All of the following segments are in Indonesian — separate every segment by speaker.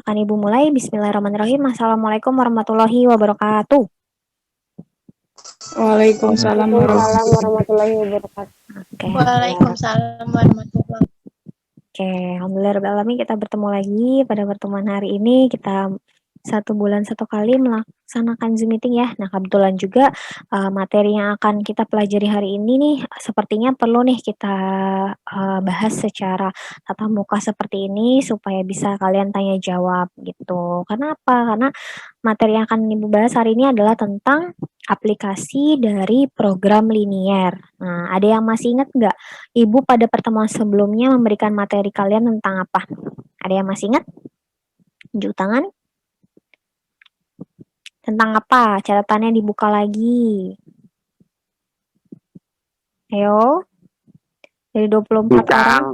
Speaker 1: akan Ibu mulai. Bismillahirrahmanirrahim. Assalamualaikum warahmatullahi wabarakatuh.
Speaker 2: Waalaikumsalam
Speaker 3: warahmatullahi wabarakatuh.
Speaker 1: Oke,
Speaker 2: Waalaikumsalam warahmatullahi
Speaker 1: Oke, alhamdulillah kita bertemu lagi pada pertemuan hari ini. Kita 1 bulan 1 kali melaksanakan Zoom meeting ya. Nah, kebetulan juga materi yang akan kita pelajari hari ini nih sepertinya perlu nih kita bahas secara tatap muka seperti ini supaya bisa kalian tanya jawab gitu. Kenapa? Karena materi yang akan Ibu bahas hari ini adalah tentang aplikasi dari program linier. Nah, ada yang masih ingat nggak? Ibu pada pertemuan sebelumnya memberikan materi kalian tentang apa? Ada yang masih ingat? Tunjuk tangan. Tentang apa? Catatannya dibuka lagi. Ayo. Dari 24 orang.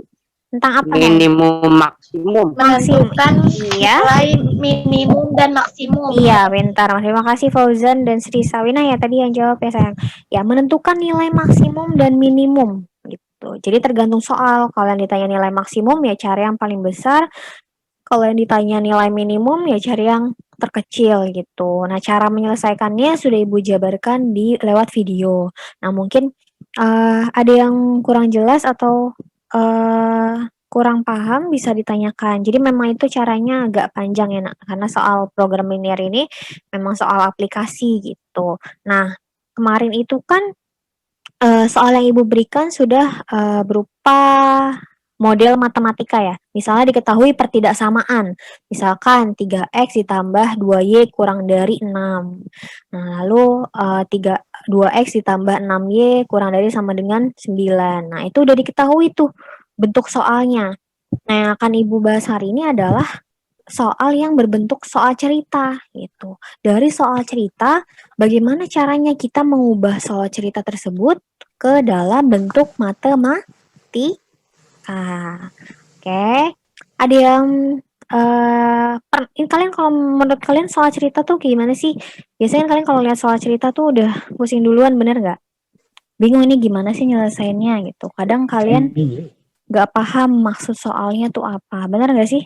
Speaker 1: Tentang apa?
Speaker 3: Minimum maksimum.
Speaker 2: menentukan
Speaker 1: Iya.
Speaker 2: nilai minimum dan maksimum.
Speaker 1: Iya, bentar. Terima kasih Fauzan dan Sri Sawina ya tadi yang jawab ya sayang. Ya, menentukan nilai maksimum dan minimum gitu. Jadi tergantung soal. Kalian ditanya nilai maksimum ya cari yang paling besar. Kalau yang ditanya nilai minimum ya cari yang terkecil gitu. Nah, cara menyelesaikannya sudah Ibu jabarkan di lewat video. Nah, mungkin ada yang kurang jelas atau kurang paham bisa ditanyakan. Jadi memang itu caranya agak panjang ya Nak, karena soal program linear ini memang soal aplikasi gitu. Nah, kemarin itu kan soal yang Ibu berikan sudah berupa model matematika ya. Misalnya diketahui pertidaksamaan. Misalkan 3x ditambah 2y kurang dari 6. Nah, lalu 2x ditambah 6y kurang dari sama dengan 9. Nah, itu udah diketahui tuh bentuk soalnya. Nah, yang akan Ibu bahas hari ini adalah soal yang berbentuk soal cerita gitu. Dari soal cerita, bagaimana caranya kita mengubah soal cerita tersebut ke dalam bentuk matematika. Oke. Ada yang ini kalian kalau menurut kalian soal cerita tuh gimana sih? Biasanya kalian kalau lihat soal cerita tuh udah pusing duluan, bener nggak? Bingung ini gimana sih nyelesainnya gitu. Kadang kalian nggak paham maksud soalnya tuh apa, bener nggak sih?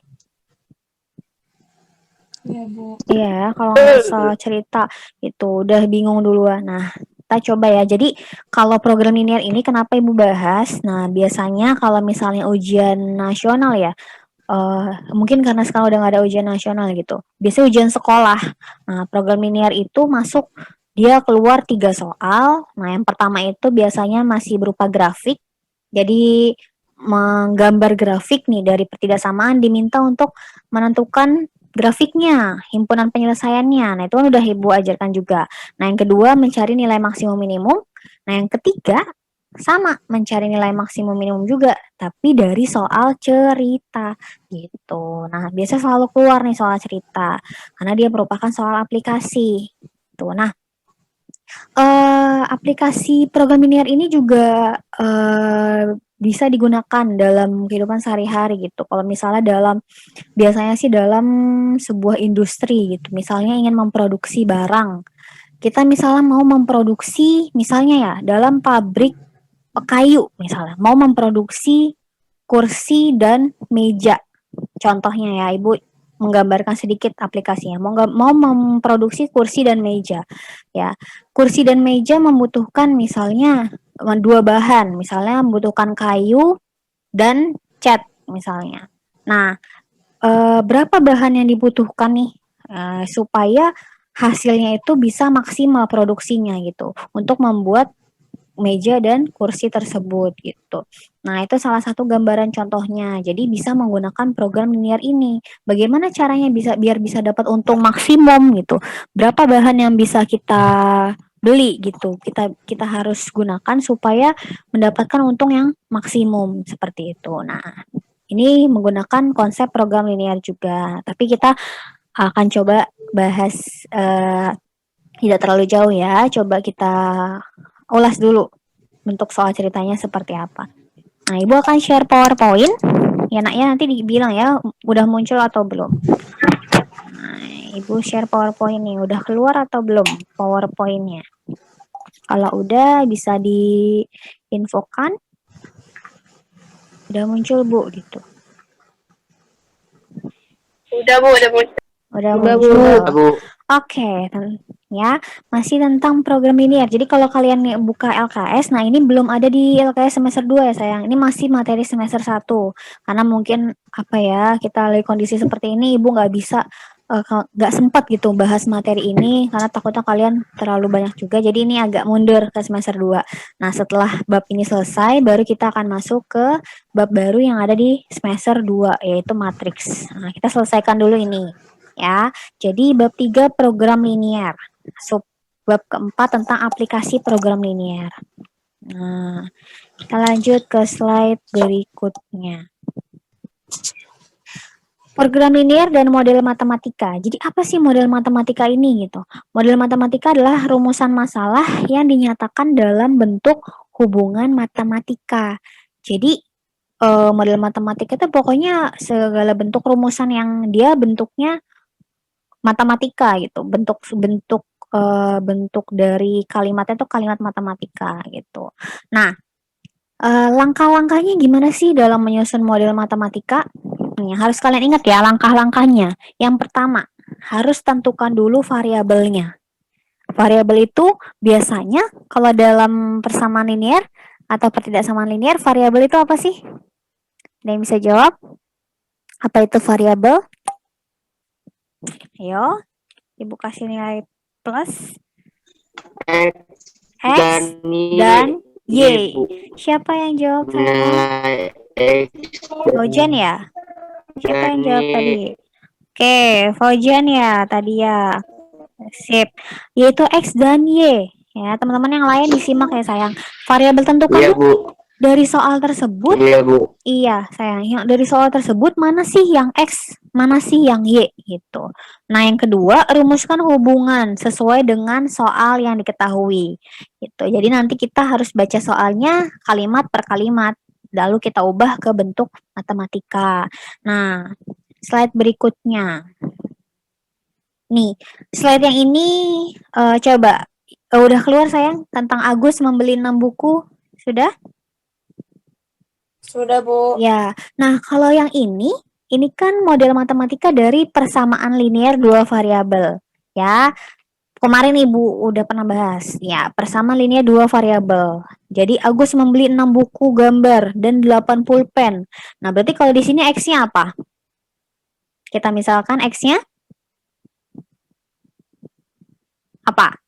Speaker 2: Iya, Bu.
Speaker 1: Iya, kalau nggak soal cerita itu udah bingung duluan. Nah, kita coba ya. Jadi kalau program linear ini kenapa Ibu bahas? Nah, biasanya kalau misalnya ujian nasional ya, mungkin karena sekarang udah nggak ada ujian nasional gitu. Biasanya ujian sekolah. Nah, program linear itu masuk dia keluar 3 soal. Nah, yang pertama itu biasanya masih berupa grafik. Jadi menggambar grafik nih dari pertidaksamaan diminta untuk menentukan grafiknya, himpunan penyelesaiannya. Nah, itu kan udah Ibu ajarkan juga. Nah, yang kedua mencari nilai maksimum minimum. Nah, yang ketiga sama mencari nilai maksimum minimum juga, tapi dari soal cerita gitu. Nah, biasa selalu keluar nih soal cerita karena dia merupakan soal aplikasi. Tuh. Nah, aplikasi program linear ini juga bisa digunakan dalam kehidupan sehari-hari gitu. Kalau misalnya biasanya sih dalam sebuah industri gitu. Misalnya ingin memproduksi barang. Kita misalnya mau memproduksi misalnya ya dalam pabrik kayu misalnya, mau memproduksi kursi dan meja. Contohnya ya, Ibu menggambarkan sedikit aplikasinya. Mau memproduksi kursi dan meja. Ya, kursi dan meja membutuhkan misalnya 2 bahan, misalnya membutuhkan kayu dan cat misalnya. Nah, berapa bahan yang dibutuhkan nih supaya hasilnya itu bisa maksimal produksinya gitu untuk membuat meja dan kursi tersebut gitu. Nah, itu salah satu gambaran contohnya. Jadi bisa menggunakan program linear ini. Bagaimana caranya biar bisa dapat untung maksimum gitu. Berapa bahan yang bisa kita beli gitu. Kita harus gunakan supaya mendapatkan untung yang maksimum seperti itu. Nah, ini menggunakan konsep program linear juga. Tapi kita akan coba bahas tidak terlalu jauh ya. Coba kita ulas dulu bentuk soal ceritanya seperti apa. Nah, Ibu akan share PowerPoint. Ya, Nak, ya nanti dibilang ya udah muncul atau belum. Nah, Ibu share PowerPoint nih, udah keluar atau belum PowerPoint-nya? Kalau udah bisa diinfokan. Udah muncul, Bu, gitu.
Speaker 2: Udah Bu, udah Bu.
Speaker 1: Udah
Speaker 3: Udah, Bu.
Speaker 1: muncul.
Speaker 3: Udah, Bu.
Speaker 1: Oke, ya, masih tentang program linear. Jadi kalau kalian nih buka LKS, nah ini belum ada di LKS semester 2 ya sayang. Ini masih materi semester 1. Karena mungkin apa ya, kita lagi kondisi seperti ini, Ibu nggak bisa nggak sempat gitu bahas materi ini karena takutnya kalian terlalu banyak juga. Jadi ini agak mundur ke semester 2. Nah, setelah bab ini selesai, baru kita akan masuk ke bab baru yang ada di semester 2, yaitu matriks. Nah, kita selesaikan dulu ini. Ya, jadi bab 3 program linear. Sub bab keempat tentang aplikasi program linear. Nah, kita lanjut ke slide berikutnya. Program linear dan model matematika. Jadi apa sih model matematika ini gitu? Model matematika adalah rumusan masalah yang dinyatakan dalam bentuk hubungan matematika. Jadi model matematika itu pokoknya segala bentuk rumusan yang dia bentuknya matematika gitu, bentuk dari kalimatnya itu kalimat matematika gitu. Nah, langkah-langkahnya gimana sih dalam menyusun model matematika? Harus kalian ingat ya langkah-langkahnya. Yang pertama, harus tentukan dulu variabelnya. Variabel itu biasanya kalau dalam persamaan linear atau pertidaksamaan linear, variabel itu apa sih? Ada yang bisa jawab? Apa itu variabel? Ayo, Ibu kasih nilai plus. X dan Y.
Speaker 3: Bu.
Speaker 1: Siapa yang jawab saya?
Speaker 3: Nilai X
Speaker 1: Faujan ya? Siapa yang jawab
Speaker 3: dan
Speaker 1: tadi? Oke, Faujan ya tadi ya. Sip. Yaitu X dan Y. Ya, teman-teman yang lain disimak ya sayang. Variabel tentukan
Speaker 3: Iya,
Speaker 1: dulu
Speaker 3: Bu.
Speaker 1: dari soal tersebut.
Speaker 3: Iya, Bu.
Speaker 1: Iya, sayang. Yang dari soal tersebut mana sih yang X, mana sih yang Y gitu. Nah, yang kedua, rumuskan hubungan sesuai dengan soal yang diketahui. Gitu. Jadi nanti kita harus baca soalnya kalimat per kalimat, lalu kita ubah ke bentuk matematika. Nah, slide berikutnya. Nih, slide yang ini coba udah keluar sayang tentang Agus membeli 6 buku. Sudah?
Speaker 2: Sudah Bu.
Speaker 1: Ya. Nah, kalau yang ini kan model matematika dari persamaan linear dua variabel. Ya, kemarin Ibu udah pernah bahas. Ya, persamaan linear dua variabel. Jadi Agus membeli 6 buku gambar dan 8 pulpen. Nah, berarti kalau di sini X-nya apa? Kita misalkan X-nya apa?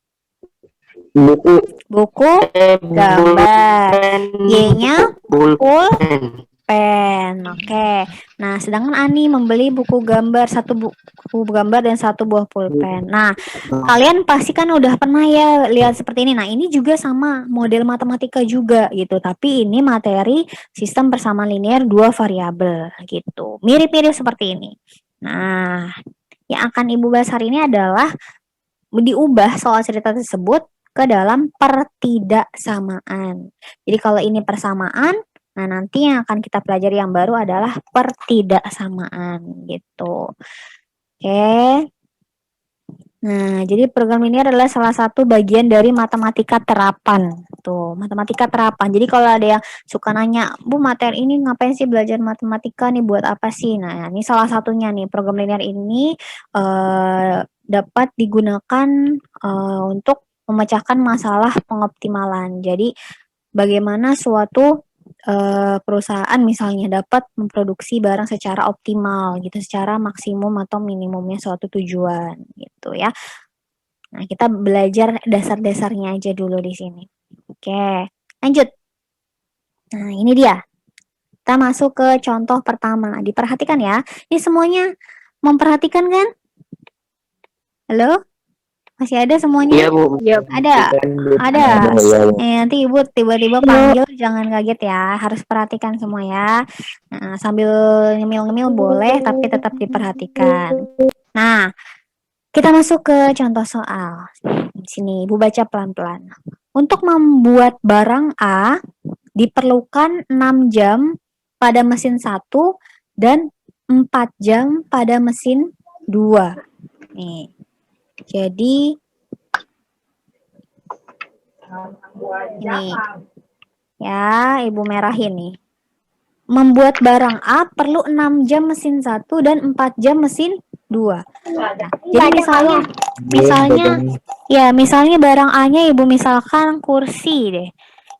Speaker 3: Buku
Speaker 1: Buku gambar. Y-nya
Speaker 3: pulpen.
Speaker 1: pen. Oke. Nah, sedangkan Ani membeli buku gambar, satu buku gambar dan satu buah pulpen. Nah, kalian pasti kan udah pernah ya lihat seperti ini. Nah, ini juga sama model matematika juga gitu, tapi ini materi sistem persamaan linear dua variabel gitu. Mirip-mirip seperti ini. Nah, yang akan Ibu bahas hari ini adalah diubah soal cerita tersebut ke dalam pertidaksamaan. Jadi kalau ini persamaan, nah nanti yang akan kita pelajari yang baru adalah pertidaksamaan gitu. Oke. Nah, jadi program ini adalah salah satu bagian dari matematika terapan. Tuh, matematika terapan. Jadi kalau ada yang suka nanya, Bu, materi ini ngapain sih belajar matematika nih, buat apa sih? Nah, ini salah satunya nih, program linear ini dapat digunakan untuk memecahkan masalah pengoptimalan. Jadi, bagaimana suatu perusahaan misalnya dapat memproduksi barang secara optimal gitu, secara maksimum atau minimumnya suatu tujuan gitu ya. Nah, kita belajar dasar-dasarnya aja dulu di sini. Oke, lanjut. Nah, ini dia. Kita masuk ke contoh pertama. Diperhatikan ya. Ini semuanya memperhatikan kan? Halo? Masih ada semuanya?
Speaker 3: Iya, Bu.
Speaker 2: Iya.
Speaker 1: Ada. Ada. Nanti Ibu tiba-tiba panggil, jangan kaget ya. Harus perhatikan semua ya. Nah, sambil ngemil-ngemil boleh, tapi tetap diperhatikan. Nah, kita masuk ke contoh soal. Di sini Ibu baca pelan-pelan. Untuk membuat barang A diperlukan 6 jam pada mesin 1 dan 4 jam pada mesin 2. Nih. Jadi ini ya, Ibu merahin nih. membuat barang A perlu 6 jam mesin 1 dan 4 jam mesin 2. Nah, jadi misalnya barang A-nya Ibu misalkan kursi deh.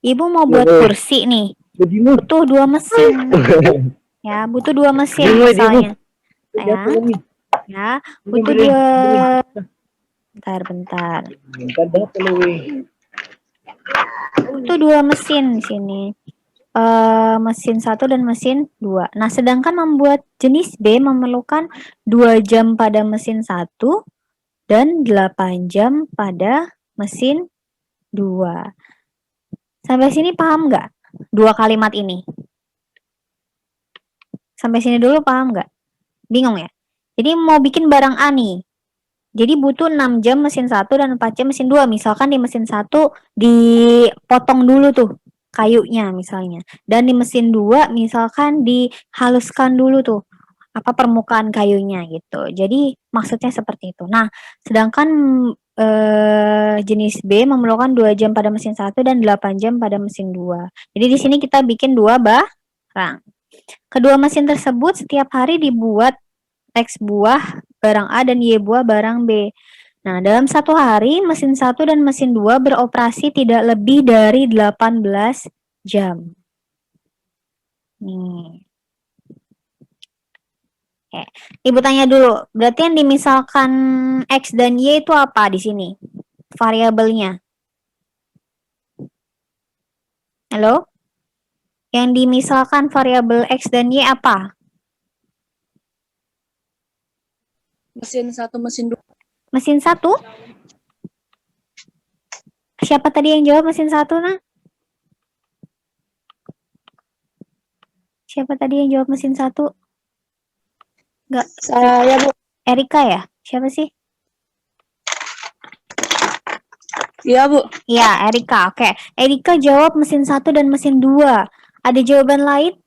Speaker 1: Ibu mau buat kursi nih. Butuh 2 mesin. Ya, butuh 2 mesin misalnya. Ya, butuh 2. Bentar. Butuh 2 mesin di sini. Mesin 1 dan mesin 2. Nah, sedangkan membuat jenis B memerlukan 2 jam pada mesin 1 dan 8 jam pada mesin 2. Sampai sini paham nggak? 2 kalimat ini. Sampai sini dulu paham nggak? Bingung ya? Jadi mau bikin barang A nih. Jadi butuh 6 jam mesin 1 dan 4 jam mesin 2. Misalkan di mesin 1 dipotong dulu tuh kayunya misalnya. Dan di mesin 2 misalkan dihaluskan dulu tuh permukaan kayunya gitu. Jadi maksudnya seperti itu. Nah, sedangkan jenis B memerlukan 2 jam pada mesin 1 dan 8 jam pada mesin 2. Jadi di sini kita bikin 2 barang. Kedua mesin tersebut setiap hari dibuat X buah barang A dan Y buah barang B. Nah, dalam satu hari, mesin 1 dan mesin 2 beroperasi tidak lebih dari 18 jam. Nih. Oke. Ibu tanya dulu, berarti yang dimisalkan X dan Y itu apa di sini? Variabelnya. Halo? Yang dimisalkan variabel X dan Y apa?
Speaker 4: Mesin 1, mesin 2.
Speaker 1: Mesin 1? Siapa tadi yang jawab mesin 1, nah? Siapa tadi yang jawab mesin 1? Enggak.
Speaker 4: Saya, Bu.
Speaker 1: Erika ya? Siapa sih?
Speaker 4: Iya, Bu.
Speaker 1: Iya, Erika. Oke. Erika jawab mesin 1 dan mesin 2. Ada jawaban lain?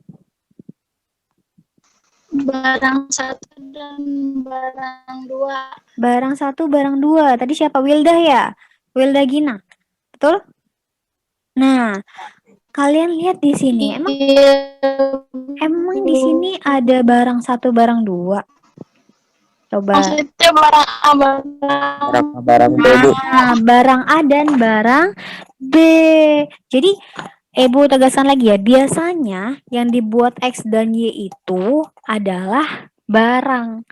Speaker 2: Barang 1 dan barang 2.
Speaker 1: Barang 1, barang 2. Tadi siapa? Wildah ya? Wildah Gina. Betul? Nah, kalian lihat di sini. Emang di sini ada barang 1, barang 2? Coba.
Speaker 2: Maksudnya barang A,
Speaker 3: Barang B, Bu.
Speaker 1: Nah, barang A dan barang B. Jadi, Ibu tegaskan lagi ya, biasanya yang dibuat X dan Y itu adalah barang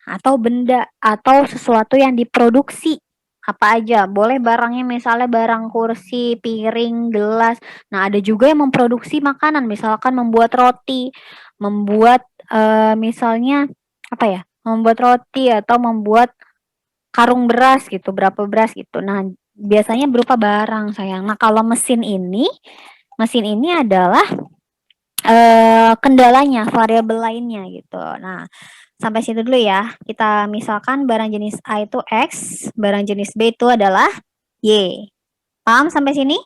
Speaker 1: atau benda atau sesuatu yang diproduksi. Apa aja, boleh barangnya misalnya barang kursi, piring, gelas. Nah, ada juga yang memproduksi makanan, misalkan membuat roti, membuat misalnya apa ya? Membuat roti atau membuat karung beras gitu, berapa beras gitu. Nah, biasanya berupa barang sayang. Nah, kalau mesin ini adalah kendalanya, variabel lainnya gitu. Nah, sampai situ dulu ya. Kita misalkan barang jenis A itu X, barang jenis B itu adalah Y. Paham sampai sini?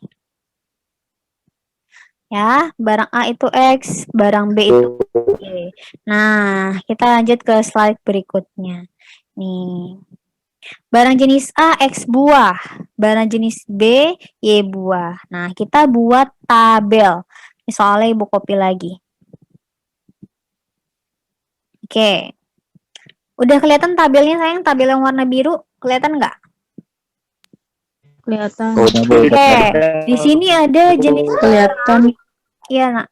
Speaker 1: Ya, barang A itu X, barang B itu Y. Nah, kita lanjut ke slide berikutnya. Nih. Barang jenis A X buah, barang jenis B Y buah. Nah, kita buat tabel. Ini soalnya Ibu copy lagi. Oke. Udah kelihatan tabelnya sayang? Tabel yang warna biru kelihatan nggak?
Speaker 4: Kelihatan.
Speaker 1: Oke. Di sini ada jenis
Speaker 4: Kelihatan.
Speaker 1: Iya, nah.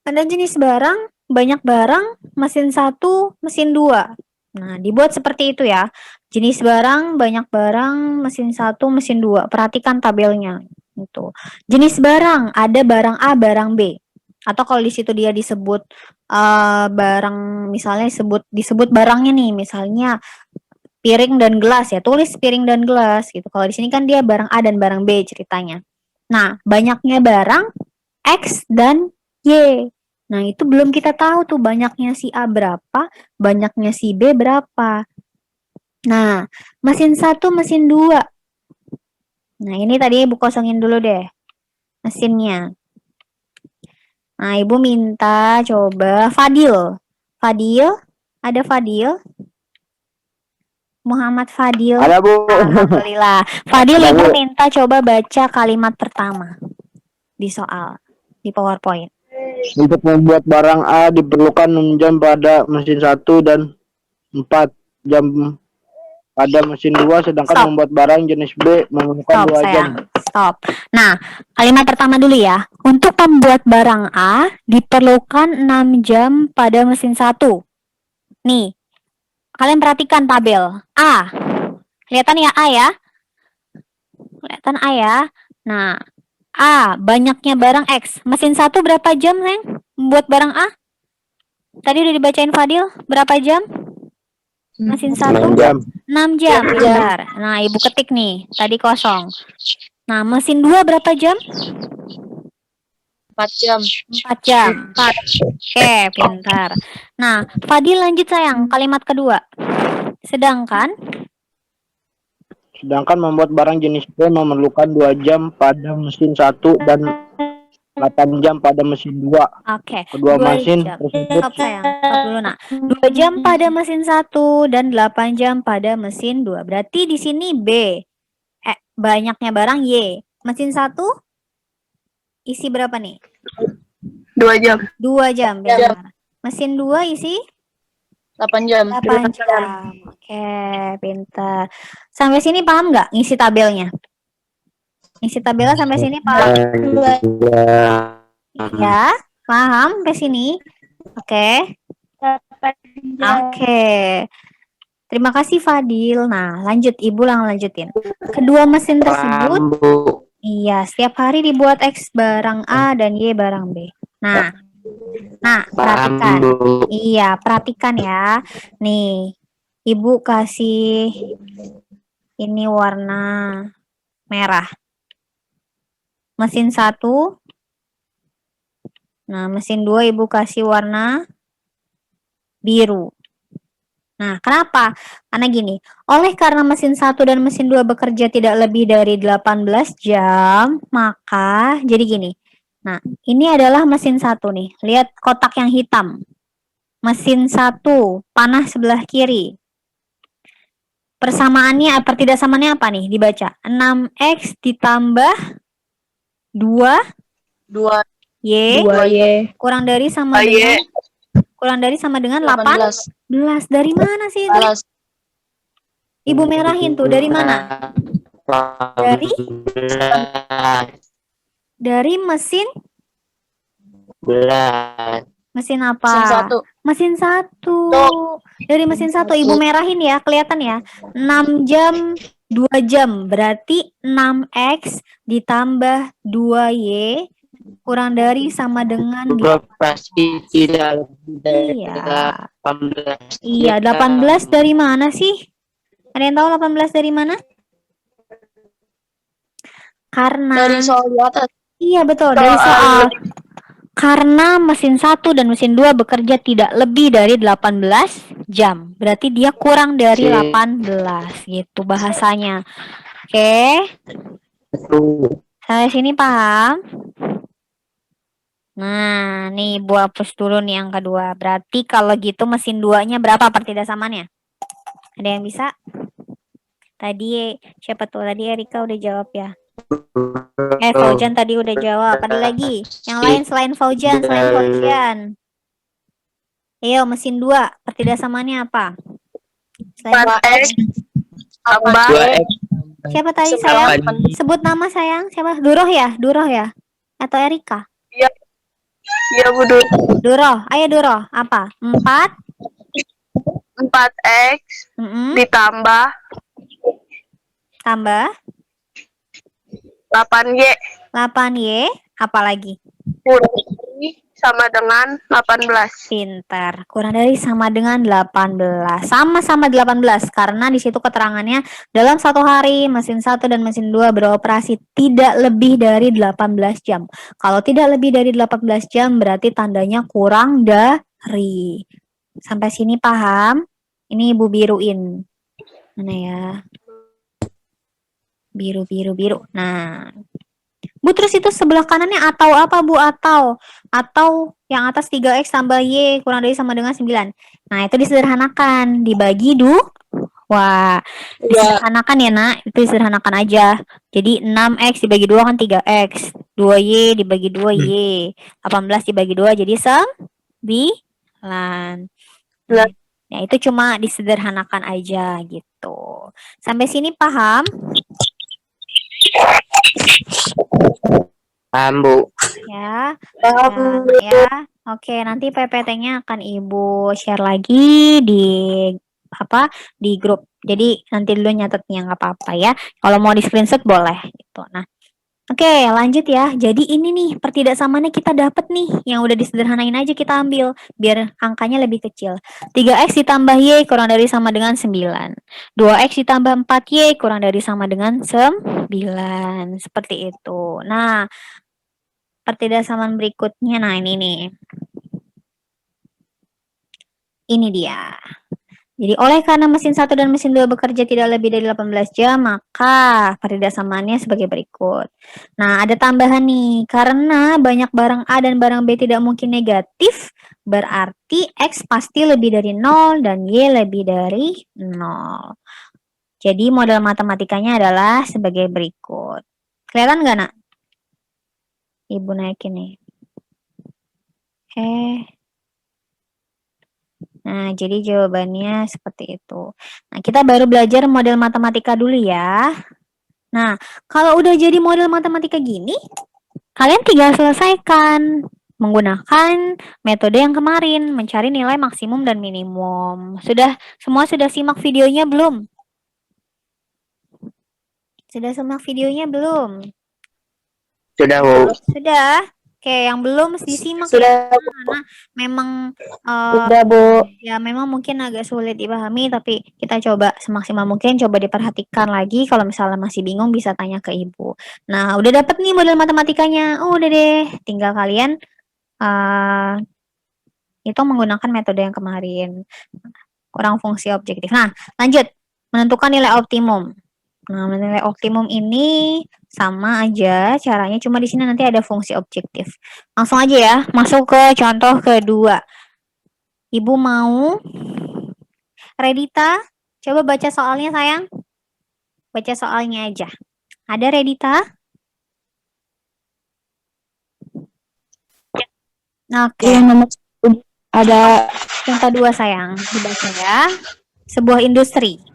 Speaker 1: Ada jenis barang, banyak barang, mesin 1, mesin 2. Nah, dibuat seperti itu ya. Jenis barang, banyak barang, mesin 1, mesin 2. Perhatikan tabelnya. Gitu. Jenis barang, ada barang A, barang B. Atau kalau di situ dia disebut barang, misalnya disebut barangnya nih, misalnya piring dan gelas ya, tulis piring dan gelas gitu. Kalau di sini kan dia barang A dan barang B ceritanya. Nah, banyaknya barang X dan Y. Nah, itu belum kita tahu tuh banyaknya si A berapa, banyaknya si B berapa. Nah, mesin 1, mesin 2. Nah, ini tadi Ibu kosongin dulu deh mesinnya. Nah, Ibu minta coba Fadil. Fadil? Ada Fadil? Muhammad Fadil.
Speaker 3: Ada, Bu.
Speaker 1: Alhamdulillah. Fadil, Ibu minta coba baca kalimat pertama di soal, di PowerPoint.
Speaker 3: Untuk membuat barang A diperlukan 6 jam pada mesin 1 dan 4 jam pada mesin 2, sedangkan
Speaker 1: Stop.
Speaker 3: membuat barang jenis B memerlukan
Speaker 1: Stop
Speaker 3: 2 jam.
Speaker 1: sayang, stop. Nah, kalimat pertama dulu ya. Untuk membuat barang A diperlukan 6 jam pada mesin 1. Nih, kalian perhatikan tabel A. Kelihatan ya A ya? Kelihatan A ya? Nah, A, banyaknya barang X. Mesin 1 berapa jam, Neng? Membuat barang A? Tadi udah dibacain Fadil, berapa jam? Mesin 1?
Speaker 3: 6 jam.
Speaker 1: 6 jam, benar. Nah, Ibu ketik nih, tadi kosong. Nah, mesin 2 berapa jam?
Speaker 4: 4 jam.
Speaker 1: 4 jam. Oke, pintar. Nah, Fadil lanjut sayang, kalimat kedua. Sedangkan
Speaker 3: Membuat barang jenis B memerlukan 2 jam pada mesin 1 dan 8 jam pada mesin 2.
Speaker 1: oke,
Speaker 3: Kedua
Speaker 1: 2
Speaker 3: mesin
Speaker 1: jam.
Speaker 3: tersebut
Speaker 1: Stop sayang, stop dulu nak. 2 jam pada mesin 1 dan 8 jam pada mesin 2. Berarti di sini B. Banyaknya barang Y. Mesin 1 isi berapa nih?
Speaker 4: 2 jam.
Speaker 1: 2 jam, benar. Mesin 2 isi
Speaker 4: 8 jam.
Speaker 1: 8 jam. Oke, pintar. Sampai sini paham nggak ngisi tabelnya? Ngisi tabelnya sampai sini paham? Ya, paham sampai sini? Oke. Oke. Terima kasih Fadil. Nah, lanjut Ibu lanjutin. Kedua mesin tersebut iya, setiap hari dibuat X barang A dan Y barang B. Nah, perhatikan. Iya, perhatikan ya. Nih, Ibu kasih ini warna merah. Mesin 1. Nah, mesin 2 Ibu kasih warna biru. Nah, kenapa? Karena gini, oleh karena mesin 1 dan mesin 2 bekerja tidak lebih dari 18 jam, maka jadi gini. Nah, ini adalah mesin 1 nih. Lihat kotak yang hitam. Mesin 1, panah sebelah kiri. Persamaannya, pertidaksamannya apa nih? Dibaca. 6X ditambah 2
Speaker 4: 2
Speaker 1: Y
Speaker 4: 2Y.
Speaker 1: kurang dari sama dengan 18. Dari mana sih itu? Ibu merahin tuh, dari mana? Dari mesin mesin apa? Mesin 1. Dari mesin 1 Ibu merahin ya, kelihatan ya. 6 jam 2 jam berarti 6X ditambah 2Y kurang dari sama dengan
Speaker 3: pasti tidak lebih dari
Speaker 1: Iya.
Speaker 3: 18.
Speaker 1: Iya, 18 dari mana sih? Ada yang tahu 18 dari mana? Karena
Speaker 4: Dari soal di atas.
Speaker 1: iya betul, dari soal. Karena mesin 1 dan mesin 2 bekerja tidak lebih dari 18 jam. Berarti dia kurang dari 18 gitu bahasanya. Oke. Sampai sini paham? Nah, nih Bu hapus dulu nih yang kedua. Berarti kalau gitu mesin 2-nya berapa pertidaksamannya? Ada yang bisa? Tadi siapa tuh? Tadi Erika udah jawab ya. Faujan tadi udah jawab. Ada lagi? Yang lain selain Faujan, Ayo, mesin 2, pertidaksamannya apa? Selain
Speaker 4: 4X tambah
Speaker 1: siapa tadi sayang? Sebut nama sayang. Siapa? Duroh ya? Atau Erika?
Speaker 4: Iya, Bu.
Speaker 1: Duroh. Ayo Duroh. Apa?
Speaker 4: 4X ditambah
Speaker 1: tambah
Speaker 4: 8Y
Speaker 1: 8Y, apa lagi?
Speaker 4: kurang dari sama dengan 18.
Speaker 1: Pintar. Kurang dari sama dengan 18. Sama-sama 18 karena di situ keterangannya dalam satu hari mesin 1 dan mesin 2 beroperasi tidak lebih dari 18 jam. Kalau tidak lebih dari 18 jam berarti tandanya kurang dari. Sampai sini paham? Ini Ibu biruin. Mana ya? Biru. Nah, Bu, terus itu sebelah kanannya atau apa, Bu? Atau yang atas 3X tambah Y kurang dari sama dengan 9. Nah, itu disederhanakan. Dibagi disederhanakan ya, Nak. Itu disederhanakan aja. Jadi 6X dibagi 2 kan 3X. 2Y dibagi 2Y. 18 dibagi 2 jadi 9. Ya, itu cuma disederhanakan aja gitu. Sampai sini paham?
Speaker 5: Paham, Bu.
Speaker 1: Ya. Ya. Oke, nanti PPT-nya akan Ibu share lagi di di grup. Jadi nanti dulu nyatetnya nggak apa-apa ya. Kalau mau di screenshot boleh gitu. Nah, oke, lanjut ya. Jadi ini nih pertidaksamaannya kita dapat nih, yang udah disederhanain aja kita ambil biar angkanya lebih kecil. 3x ditambah y kurang dari sama dengan 9. 2x ditambah 4y kurang dari sama dengan 9. Seperti itu. Nah, pertidaksamaan berikutnya, nah ini nih. Ini dia. Jadi oleh karena mesin 1 dan mesin 2 bekerja tidak lebih dari 18 jam, maka pertidaksamaannya sebagai berikut. Nah, ada tambahan nih. Karena banyak barang A dan barang B tidak mungkin negatif, berarti X pasti lebih dari 0 dan Y lebih dari 0. Jadi model matematikanya adalah sebagai berikut. Kelihatan nggak, Nak? Ibu naikin nih. Nah, jadi jawabannya seperti itu. Nah, kita baru belajar model matematika dulu ya. Nah, kalau udah jadi model matematika gini, kalian tinggal selesaikan menggunakan metode yang kemarin, mencari nilai maksimum dan minimum. Semua sudah simak videonya belum? Sudah simak videonya belum?
Speaker 5: Sudah, Bu.
Speaker 1: Sudah? Oke, yang belum disimak
Speaker 2: Sudah,
Speaker 1: ya. Karena memang
Speaker 2: Sudah, Bu.
Speaker 1: ya memang mungkin agak sulit dipahami, tapi kita coba semaksimal mungkin, coba diperhatikan lagi. Kalau misalnya masih bingung bisa tanya ke Ibu. Nah, udah dapet nih model matematikanya. Oh, udah deh, tinggal kalian itu menggunakan metode yang kemarin. Kurang fungsi objektif. Nah, lanjut. Menentukan nilai optimum. Nah, nilai optimum ini sama aja caranya, cuma di sini nanti ada fungsi objektif. Langsung aja ya, masuk ke contoh kedua. Ibu mau? Redita, coba baca soalnya sayang. Baca soalnya aja. Ada Redita? Oke.
Speaker 2: Yang nomor ada
Speaker 1: Yang kedua sayang, dibaca ya. Sebuah industri.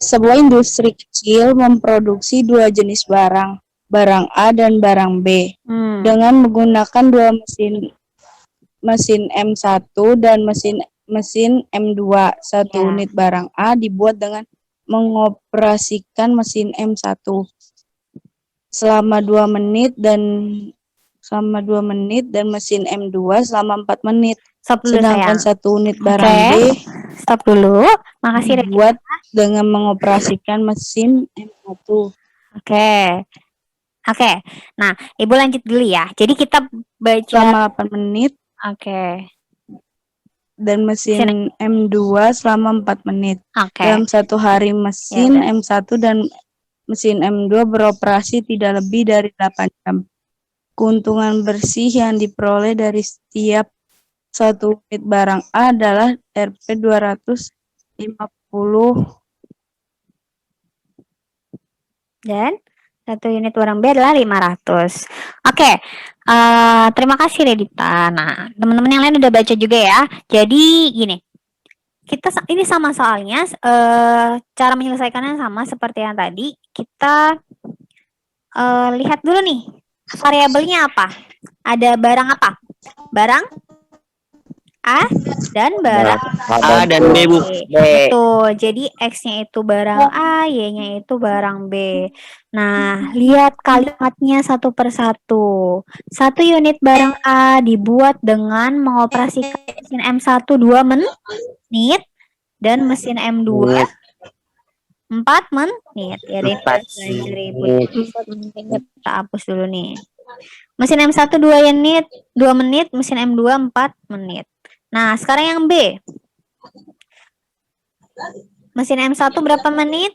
Speaker 2: sebuah industri kecil memproduksi dua jenis barang, barang A dan barang B, dengan menggunakan dua mesin M1 dan mesin M2. Satu unit barang A dibuat dengan mengoperasikan mesin M1 selama 2 menit dan mesin M2 selama 4 menit.
Speaker 1: Stop dulu
Speaker 2: Sedangkan
Speaker 1: sayang.
Speaker 2: satu unit barang B
Speaker 1: Stop dulu. Makasih
Speaker 2: dibuat dengan mengoperasikan mesin M1.
Speaker 1: Oke. Nah, Ibu lanjut dulu ya. Jadi kita baca
Speaker 2: selama 8 menit. Dan mesin M2 selama 4 menit. Dalam satu hari mesin M1 dan mesin M2 beroperasi tidak lebih dari 8 jam. Keuntungan bersih yang diperoleh dari setiap satu unit barang A adalah Rp 250
Speaker 1: dan satu unit barang B adalah 500. Oke. Terima kasih Redita. Nah, teman-teman yang lain udah baca juga ya. Jadi gini. Ini sama soalnya, cara menyelesaikannya sama seperti yang tadi. Kita lihat dulu nih. Variabelnya apa? Ada barang apa? Barang A dan barang
Speaker 5: A dan B, Bu.
Speaker 1: Betul. Jadi X-nya itu barang A, Y-nya itu barang B. Nah, lihat kalimatnya satu persatu. Satu unit barang A dibuat dengan mengoperasikan mesin M1 2 menit dan mesin M2 4 menit. Ya, kita hapus dulu nih. Mesin M1 2 menit, mesin M2 4 menit. Nah, sekarang yang B. Mesin M1 berapa menit?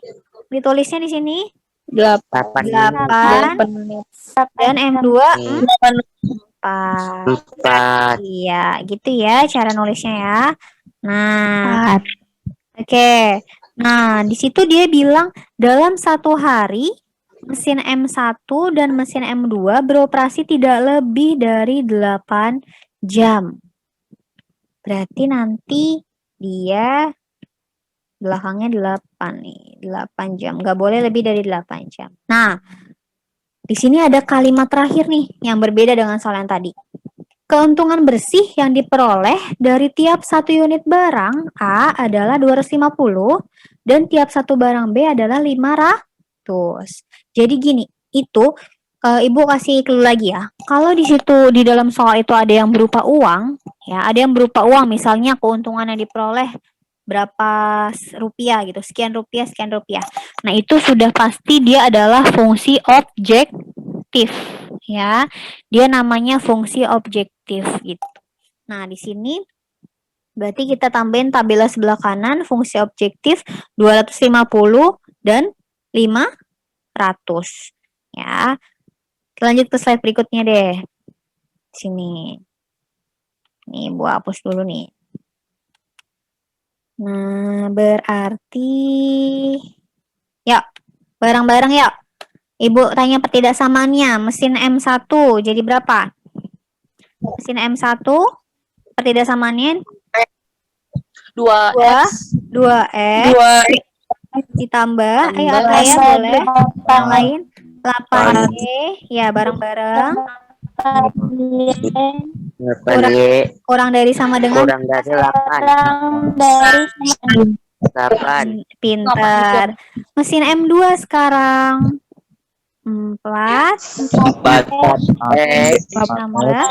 Speaker 1: Ditulisnya di sini 8 menit. Dan M2 4. Iya, gitu ya cara nulisnya ya. Nah, oke. Nah, di situ dia bilang dalam satu hari mesin M1 dan mesin M2 beroperasi tidak lebih dari 8 jam. Berarti nanti dia belakangnya 8 nih, 8 jam. Nggak boleh lebih dari 8 jam. Nah, di sini ada kalimat terakhir nih yang berbeda dengan soal yang tadi. Keuntungan bersih yang diperoleh dari tiap satu unit barang A adalah 250 dan tiap satu barang B adalah 500. Jadi gini, itu Ibu kasih clue lagi ya. Kalau di situ di dalam soal itu ada yang berupa uang, ya, ada yang berupa uang, misalnya keuntungan yang diperoleh berapa rupiah gitu, sekian rupiah, sekian rupiah. Nah, itu sudah pasti dia adalah fungsi objektif, ya. Dia namanya fungsi objektif gitu. Nah, di sini berarti kita tambahin tabela sebelah kanan fungsi objektif 250 dan 500. Ya. Lanjut ke slide berikutnya deh. Sini. Nih, Bu hapus dulu nih. Nah, berarti yuk, bareng-bareng yuk. Ibu tanya pertidaksamaannya. Mesin M1 jadi berapa? Mesin M1 pertidaksamaannya
Speaker 4: 2X
Speaker 1: 2X ditambah, ayo apa ya boleh? Yang lain 8Y, ya bareng-bareng.
Speaker 5: 8Y
Speaker 1: Kurang dari sama dengan
Speaker 5: kurang dari 8.
Speaker 2: dari
Speaker 5: 8.
Speaker 1: Pintar. Mesin M2 sekarang 4
Speaker 5: X
Speaker 1: tambah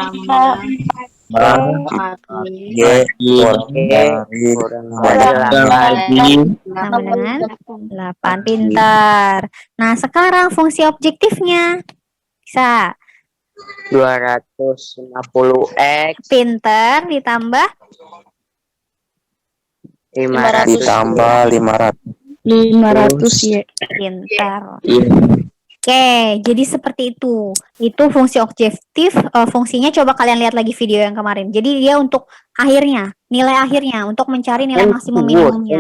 Speaker 5: Y kurang dari 8.
Speaker 1: sama dengan 8. Pintar. Nah, sekarang fungsi objektifnya bisa
Speaker 5: 250X
Speaker 1: pintar ditambah
Speaker 5: 500
Speaker 6: ditambah
Speaker 2: 500 ya.
Speaker 1: pintar. Oke, jadi seperti itu. Itu fungsi objektif. Fungsinya coba kalian lihat lagi video yang kemarin. Jadi dia untuk akhirnya, nilai akhirnya, untuk mencari nilai maksimum minimumnya.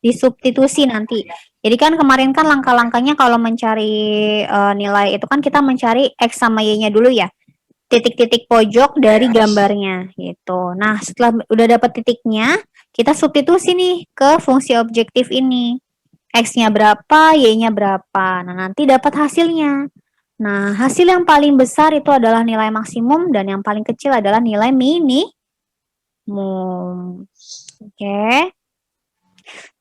Speaker 1: Disubstitusi nanti. Jadi kan kemarin kan langkah-langkahnya kalau mencari nilai itu kan kita mencari X sama Y-nya dulu ya. Titik-titik pojok dari gambarnya gitu. Nah, setelah udah dapat titiknya, kita substitusi nih ke fungsi objektif ini. X-nya berapa, Y-nya berapa. Nah, nanti dapat hasilnya. Nah, hasil yang paling besar itu adalah nilai maksimum dan yang paling kecil adalah nilai minimum. Oke.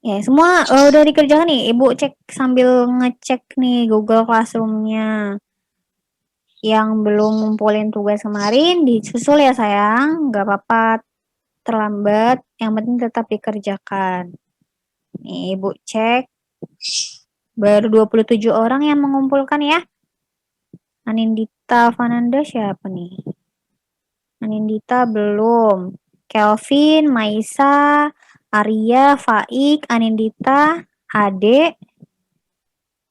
Speaker 1: Ya, semua udah dikerjakan nih. Ibu cek sambil ngecek nih Google Classroom-nya. Yang belum ngumpulin tugas kemarin disusul ya sayang. Nggak apa-apa terlambat. Yang penting tetap dikerjakan. Nih, Ibu cek. Baru 27 orang yang mengumpulkan ya. Anindita Fananda siapa nih? Anindita belum. Kelvin, Maisa, Arya, Faik, Anindita, Ade,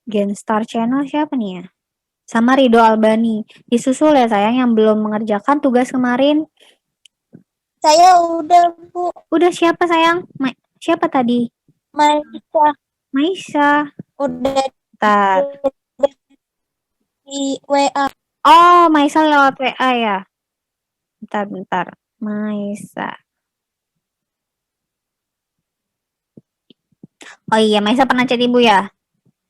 Speaker 1: Genstar Channel siapa nih ya? Sama Rido Albani. Disusul ya sayang yang belum mengerjakan tugas kemarin.
Speaker 2: Saya udah, Bu.
Speaker 1: Udah siapa sayang? Siapa tadi? Maisa.
Speaker 2: Udah
Speaker 1: Bentar.
Speaker 2: di WA.
Speaker 1: Oh, Maisa lewat WA ya? Bentar. Maisa. Oh iya, Maisa pernah chat Ibu ya?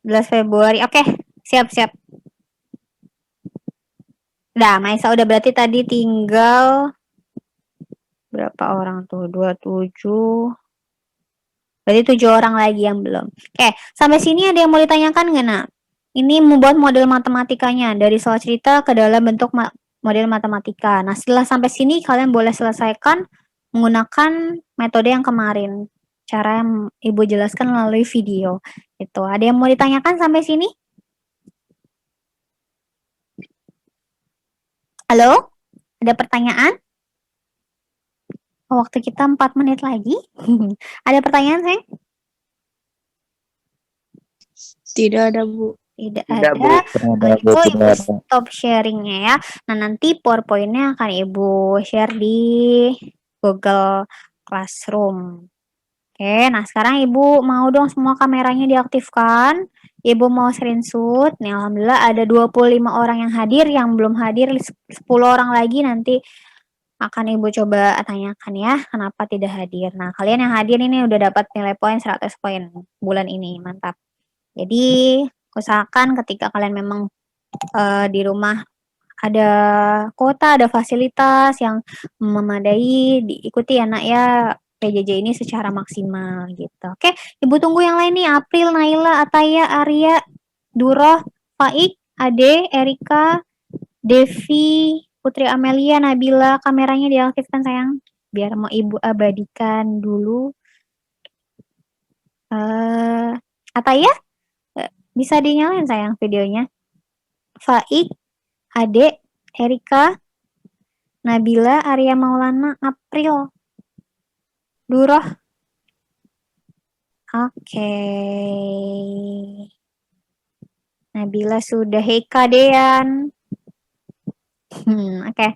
Speaker 1: 11 Februari. Oke, siap. Udah, Maisa udah berarti tadi tinggal berapa orang tuh? 27. Berarti 7 orang lagi yang belum. Oke, sampai sini ada yang mau ditanyakan nggak, Nak? Ini membuat model matematikanya dari soal cerita ke dalam bentuk model matematika. Nah, setelah sampai sini kalian boleh selesaikan menggunakan metode yang kemarin. Cara yang Ibu jelaskan melalui video. Itu. Ada yang mau ditanyakan sampai sini? Halo? Ada pertanyaan? Waktu kita 4 menit lagi. Ada pertanyaan, sayang?
Speaker 2: Tidak ada, Bu.
Speaker 1: Tidak
Speaker 5: Tidak,
Speaker 1: ada.
Speaker 5: Bu.
Speaker 1: Kalau Ibu stop sharingnya ya. Nah, nanti PowerPoint-nya akan Ibu share di Google Classroom. Oke, nah sekarang Ibu mau dong semua kameranya diaktifkan. Ibu mau screenshot. Nih, alhamdulillah ada 25 orang yang hadir, yang belum hadir 10 orang lagi nanti akan Ibu coba tanyakan ya, kenapa tidak hadir. Nah, kalian yang hadir ini udah dapat nilai poin 100 poin bulan ini, mantap. Jadi, usahakan ketika kalian memang di rumah ada kuota, ada fasilitas yang memadai, diikuti ya nak ya PJJ ini secara maksimal gitu. Oke, Ibu tunggu yang lain nih, April, Naila, Ataya, Arya, Duroh, Faik, Ade, Erika, Devi, Putri Amelia, Nabila, kameranya diaktifkan sayang. Biar mau Ibu abadikan dulu. Ataya, bisa dinyalain sayang videonya. Faik, Ade, Erika, Nabila, Arya Maulana, April, Duroh. Oke. Nabila sudah. Heka, Dean. Oke.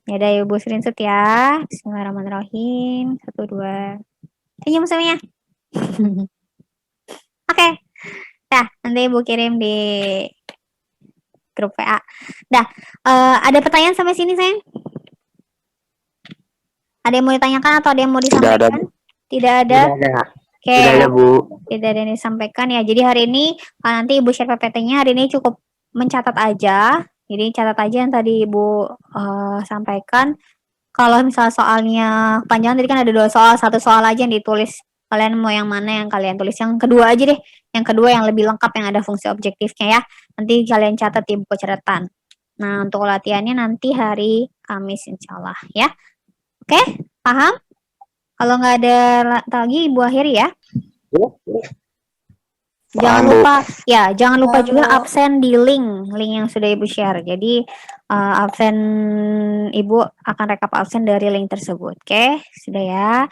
Speaker 1: Ya udah Ibu screenshot ya. Bismillahirrahmanirrahim. 1, 2. Senyum semuanya. Oke. Dah, nanti Ibu kirim di grup WA. Dah, ada pertanyaan sampai sini sayang? Ada yang mau ditanyakan atau ada yang mau disampaikan? Tidak ada. Oke.
Speaker 5: Tidak ada, Bu.
Speaker 1: Tidak ada yang disampaikan ya. Jadi hari ini nanti Ibu share PPT-nya hari ini cukup mencatat aja. Jadi catat aja yang tadi Ibu sampaikan. Kalau misal soalnya panjang tadi kan ada 2 soal, 1 soal aja yang ditulis. Kalian mau yang mana yang kalian tulis? Yang kedua aja deh. Yang kedua yang lebih lengkap yang ada fungsi objektifnya ya. Nanti kalian catat di buku catatan. Nah, untuk latihannya nanti hari Kamis insya Allah ya. Oke, paham? Kalau nggak ada lagi Ibu akhiri ya. Jangan lupa juga absen di link yang sudah Ibu share. Jadi absen Ibu akan rekap absen dari link tersebut. Oke, sudah ya.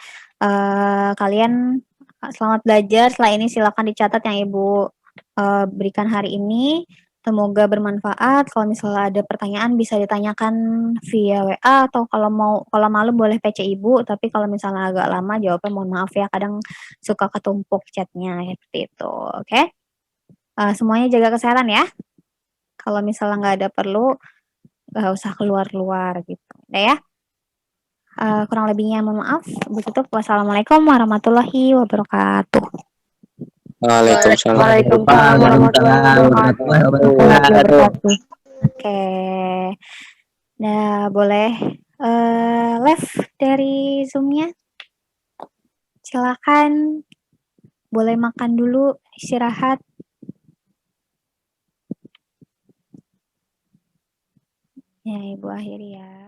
Speaker 1: Kalian selamat belajar. Setelah ini silakan dicatat yang Ibu berikan hari ini. Semoga bermanfaat. Kalau misalnya ada pertanyaan bisa ditanyakan via WA atau kalau malu boleh PC Ibu, tapi kalau misalnya agak lama jawabnya mohon maaf ya, kadang suka ketumpuk chatnya seperti itu. Oke. Semuanya jaga kesehatan ya. Kalau misalnya nggak ada perlu, nggak usah keluar-keluar gitu. Udah ya. Kurang lebihnya mohon maaf. Tutup. Wassalamualaikum warahmatullahi wabarakatuh.
Speaker 5: Waalaikumsalam.
Speaker 2: warahmatullahi wabarakatuh.
Speaker 1: Oke. Nah, boleh live dari Zoom-nya. Silakan. Boleh makan dulu, istirahat. Ya, Ibu akhiri ya.